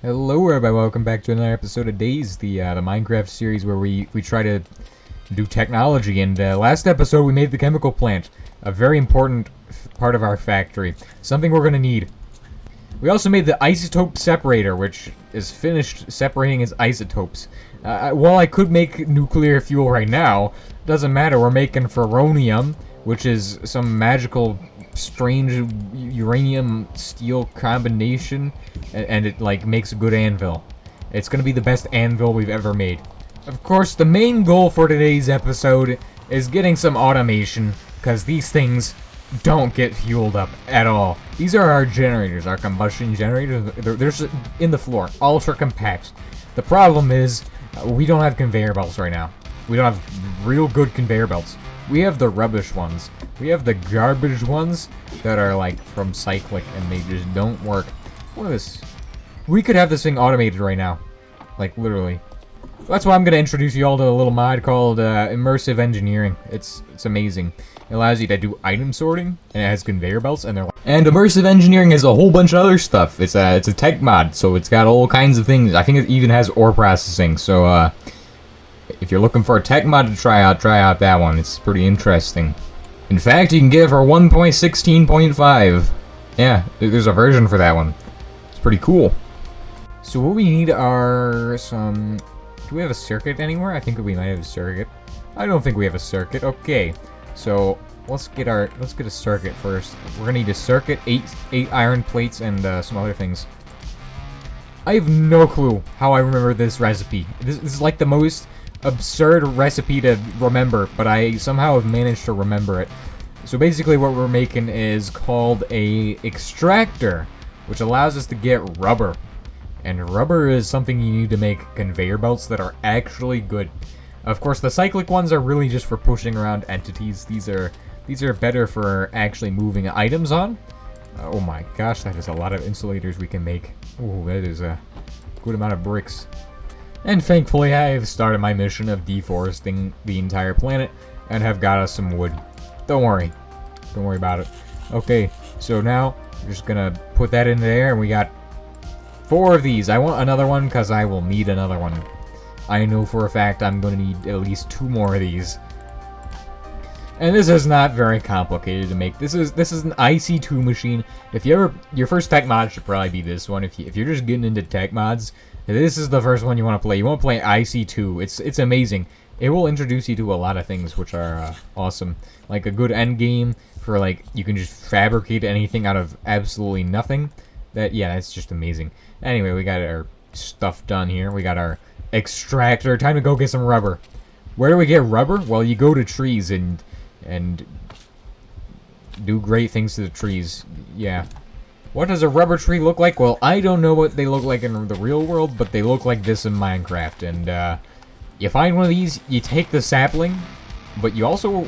Hello everybody, welcome back to another episode of Days, the Minecraft series where we try to do technology. And last episode we made the chemical plant, a very important part of our factory, something we're going to need. We also made the isotope separator, which is finished separating its isotopes. While I could make nuclear fuel right now, doesn't matter, we're making ferronium, which is some magical strange uranium steel combination, and it like makes a good anvil. It's gonna be the best anvil we've ever made. Of course, the main goal for today's episode is getting some automation, because these things don't get fueled up at all. These are our generators, our combustion generators. They're in the floor, ultra compact. The problem is we don't have conveyor belts right now. We don't have real good conveyor belts. We have the rubbish ones. We have the garbage ones that are like from Cyclic and they just don't work. What is this? We could have this thing automated right now. Like literally. That's why I'm going to introduce you all to a little mod called Immersive Engineering. It's amazing. It allows you to do item sorting, and it has conveyor belts, and and Immersive Engineering has a whole bunch of other stuff. It's a tech mod, so it's got all kinds of things. I think it even has ore processing, so if you're looking for a tech mod to try out that one. It's pretty interesting. In fact, you can get it for 1.16.5. Yeah, there's a version for that one. It's pretty cool. So what we need are some... Do we have a circuit anywhere? I think we might have a circuit. I don't think we have a circuit. Okay, so let's get a circuit first. We're gonna need a circuit, eight iron plates, and some other things. I have no clue how I remember this recipe. This is like the most absurd recipe to remember, but I somehow have managed to remember it. So basically what we're making is called a extractor, which allows us to get rubber. And rubber is something you need to make conveyor belts that are actually good. Of course, the cyclic ones are really just for pushing around entities. These are better for actually moving items on. Oh my gosh, that is a lot of insulators we can make. Ooh, that is a good amount of bricks. And thankfully, I have started my mission of deforesting the entire planet and have got us some wood. Don't worry about it. Okay, so now we're just gonna put that in there, and we got 4 of these. I want another one because I will need another one. I know for a fact I'm going to need at least 2 more of these. And this is not very complicated to make. This is an IC2 machine. If you ever, your first tech mod should probably be this one. If you're just getting into tech mods, this is the first one you want to play. You want to play IC2. It's amazing. It will introduce you to a lot of things which are awesome. Like a good end game for like you can just fabricate anything out of absolutely nothing. That's just amazing. Anyway, we got our stuff done here. We got our extractor. Time to go get some rubber. Where do we get rubber? Well, you go to trees and do great things to the trees. Yeah. What does a rubber tree look like? Well, I don't know what they look like in the real world, but they look like this in Minecraft. And you find one of these, you take the sapling, but you also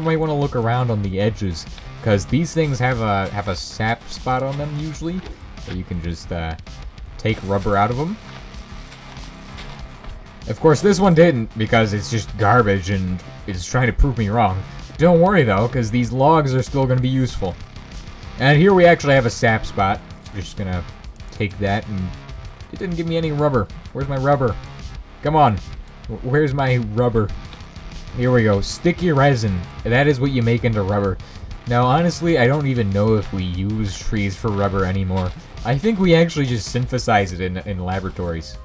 might want to look around on the edges, because these things have a sap spot on them usually, so you can just take rubber out of them. Of course, this one didn't, because it's just garbage and it's trying to prove me wrong. Don't worry though, because these logs are still going to be useful. And here we actually have a sap spot. Just gonna take that, and it didn't give me any rubber. Where's my rubber? Come on. Where's my rubber? Here we go. Sticky resin. That is what you make into rubber. Now, honestly, I don't even know if we use trees for rubber anymore. I think we actually just synthesize it in laboratories.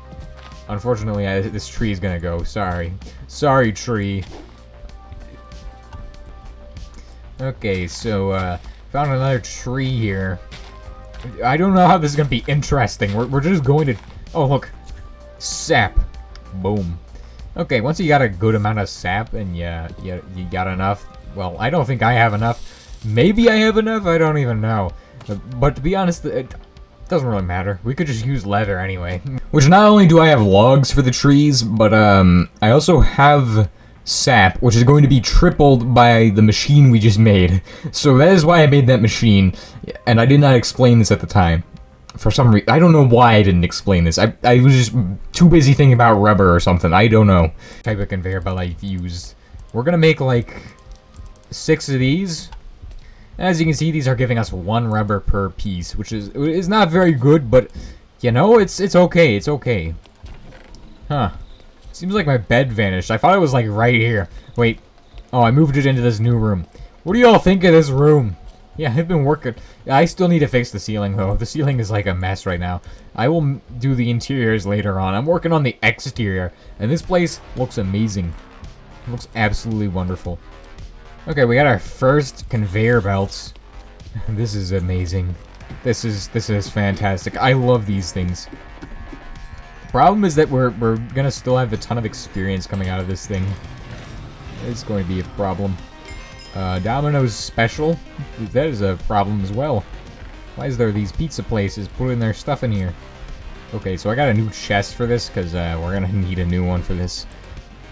Unfortunately, this tree is gonna go. Sorry. Sorry, tree. Okay, so, found another tree here. I don't know how this is gonna be interesting. We're just going to... Oh, look. Sap. Boom. Okay, once you got a good amount of sap and you got enough... Well, I don't think I have enough. Maybe I have enough? I don't even know. But to be honest, it doesn't really matter. We could just use leather anyway. Which not only do I have logs for the trees, but I also have sap, which is going to be tripled by the machine we just made. So that is why I made that machine, and I did not explain this at the time. For some reason, I don't know why I didn't explain this. I was just too busy thinking about rubber or something. I don't know. Type of conveyor belt I've used. We're gonna make like 6 of these. As you can see, these are giving us 1 rubber per piece, which is not very good, but You know, it's okay, it's okay. Huh. Seems like my bed vanished. I thought it was, like, right here. Wait. Oh, I moved it into this new room. What do y'all think of this room? Yeah, I've been working. I still need to fix the ceiling, though. The ceiling is, like, a mess right now. I will do the interiors later on. I'm working on the exterior, and this place looks amazing. It looks absolutely wonderful. Okay, we got our first conveyor belts. This is amazing. This is fantastic. I love these things. Problem is that we're gonna still have a ton of experience coming out of this thing. It's going to be a problem. Domino's special? That is a problem as well. Why is there these pizza places putting their stuff in here? Okay, so I got a new chest for this, because we're gonna need a new one for this.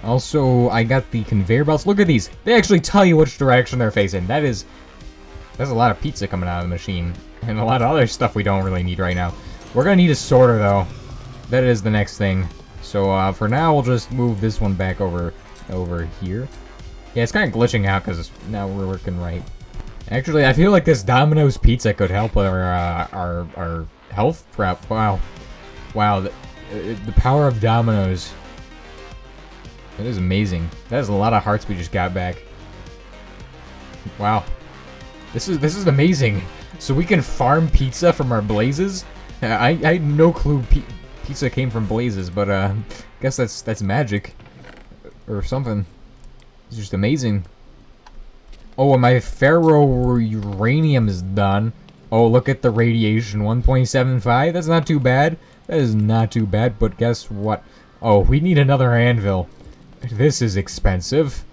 Also, I got the conveyor belts. Look at these! They actually tell you which direction they're facing. There's a lot of pizza coming out of the machine. And a lot of other stuff we don't really need right now. We're gonna need a sorter, though. That is the next thing. So, for now, we'll just move this one back over here. Yeah, it's kind of glitching out because now we're working right. Actually, I feel like this Domino's pizza could help our health prep. Wow. Wow, the power of Domino's. That is amazing. That is a lot of hearts we just got back. Wow. This is amazing. So we can farm pizza from our blazes? I had no clue pizza came from blazes, but I guess that's magic. Or something. It's just amazing. Oh, and my ferro uranium is done. Oh, look at the radiation, 1.75. That's not too bad. That is not too bad, but guess what? Oh, we need another anvil. This is expensive.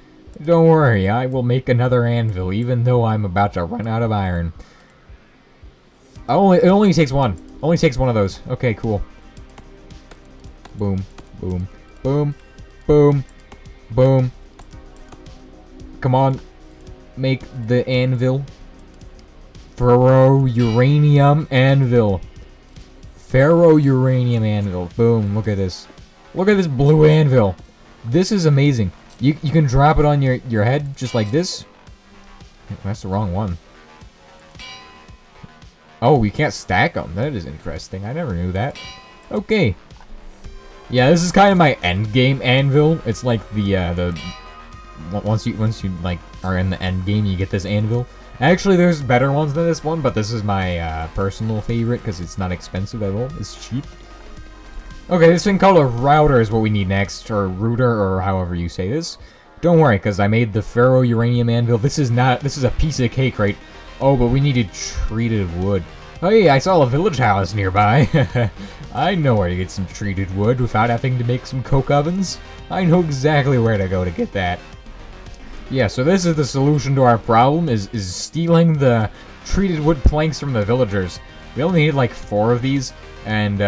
Don't worry, I will make another anvil, even though I'm about to run out of iron. It only takes one. Only takes one of those. Okay, cool. Boom, boom, boom, boom, boom. Come on. Make the anvil. Ferro-uranium anvil. Ferro-uranium anvil. Boom, look at this. Look at this blue anvil. This is amazing. You can drop it on your head just like this. That's the wrong one. Oh, we can't stack them. That is interesting. I never knew that. Okay. Yeah, this is kind of my end game anvil. It's like the once you like are in the end game, you get this anvil. Actually, there's better ones than this one, but this is my personal favorite because it's not expensive at all. It's cheap. Okay, this thing called a router is what we need next, or router, or however you say this. Don't worry, because I made the ferro-uranium anvil. This is a piece of cake, right? Oh, but we needed treated wood. Hey, I saw a village house nearby. I know where to get some treated wood without having to make some coke ovens. I know exactly where to go to get that. Yeah, so this is the solution to our problem, is stealing the treated wood planks from the villagers. We only need like 4 of these, and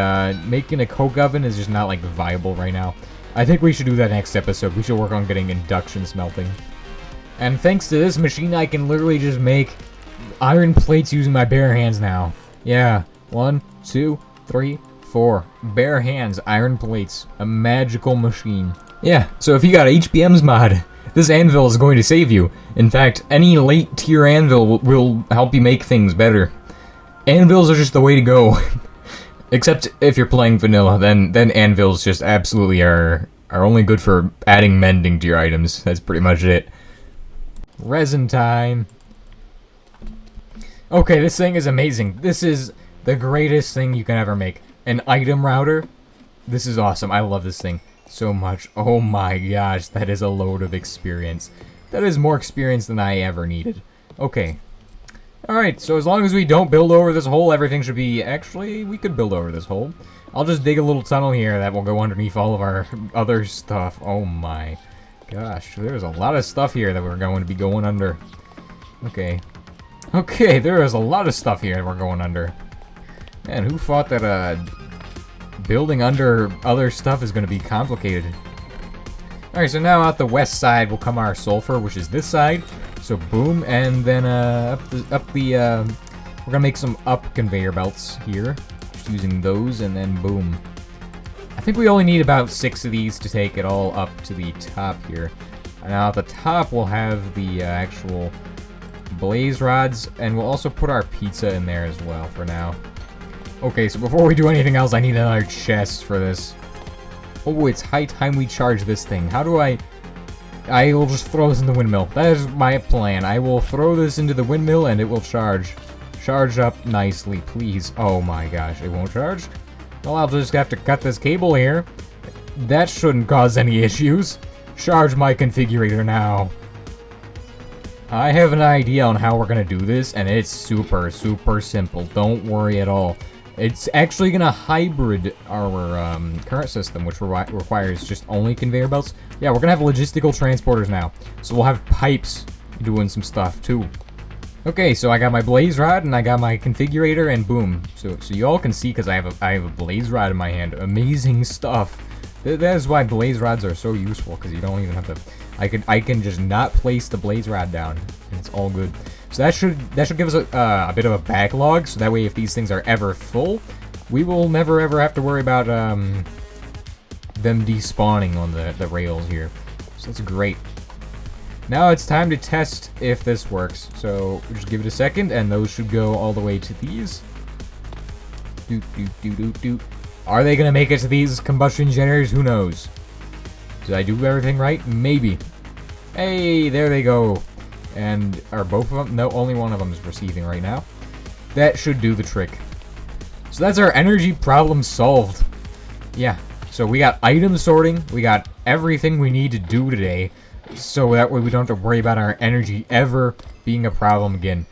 making a coke oven is just not like viable right now. I think we should do that next episode. We should work on getting induction smelting. And thanks to this machine, I can literally just make iron plates using my bare hands now. Yeah, 1, 2, 3, 4. Bare hands, iron plates. A magical machine. Yeah, so if you got HBM's mod, this anvil is going to save you. In fact, any late tier anvil will help you make things better. Anvils are just the way to go. Except if you're playing vanilla, then anvils just absolutely are only good for adding mending to your items. That's pretty much it. Resin time. Okay, this thing is amazing. This is the greatest thing you can ever make. An item router. This is awesome. I love this thing so much. Oh my gosh, that is a load of experience. That is more experience than I ever needed. Okay. Alright, so as long as we don't build over this hole, everything should be... Actually, we could build over this hole. I'll just dig a little tunnel here that will go underneath all of our other stuff. Oh my gosh, there's a lot of stuff here that we're going to be going under. Okay. Okay, there is a lot of stuff here that we're going under. Man, who thought that building under other stuff is going to be complicated? Alright, so now out the west side will come our sulfur, which is this side. So boom, and then we're gonna make some up conveyor belts here, just using those, and then boom. I think we only need about 6 of these to take it all up to the top here. Now at the top we'll have the actual blaze rods, and we'll also put our pizza in there as well for now. Okay, so before we do anything else, I need another chest for this. Oh, it's high time we charge this thing. How do I will just throw this in the windmill. That is my plan. I will throw this into the windmill and it will charge. Charge up nicely, please. Oh my gosh, it won't charge? Well, I'll just have to cut this cable here. That shouldn't cause any issues. Charge my configurator now. I have an idea on how we're gonna do this, and it's super, super simple. Don't worry at all. It's actually gonna hybrid our current system, which requires just only conveyor belts. Yeah, we're gonna have logistical transporters now. So we'll have pipes doing some stuff too. Okay, so I got my blaze rod and I got my configurator, and boom. So you all can see, because I have a blaze rod in my hand. Amazing stuff. That is why blaze rods are so useful, because you don't even have to. I can just not place the blaze rod down, and it's all good. So that should give us a bit of a backlog, so that way if these things are ever full, we will never ever have to worry about them despawning on the rails here. So that's great. Now it's time to test if this works. So just give it a second, and those should go all the way to these. Are they gonna make it to these combustion generators? Who knows? Did I do everything right? Maybe. Hey, there they go. And are both of them? No, only one of them is receiving right now. That should do the trick. So that's our energy problem solved. Yeah, so we got item sorting, we got everything we need to do today, so that way we don't have to worry about our energy ever being a problem again.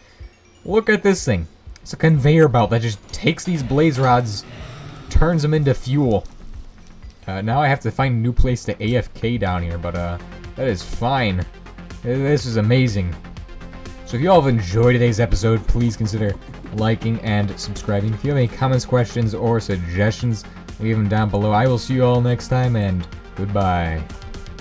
Look at this thing. It's a conveyor belt that just takes these blaze rods, turns them into fuel. Now I have to find a new place to AFK down here, but that is fine. This is amazing. So if you all have enjoyed today's episode, please consider liking and subscribing. If you have any comments, questions, or suggestions, leave them down below. I will see you all next time, and goodbye.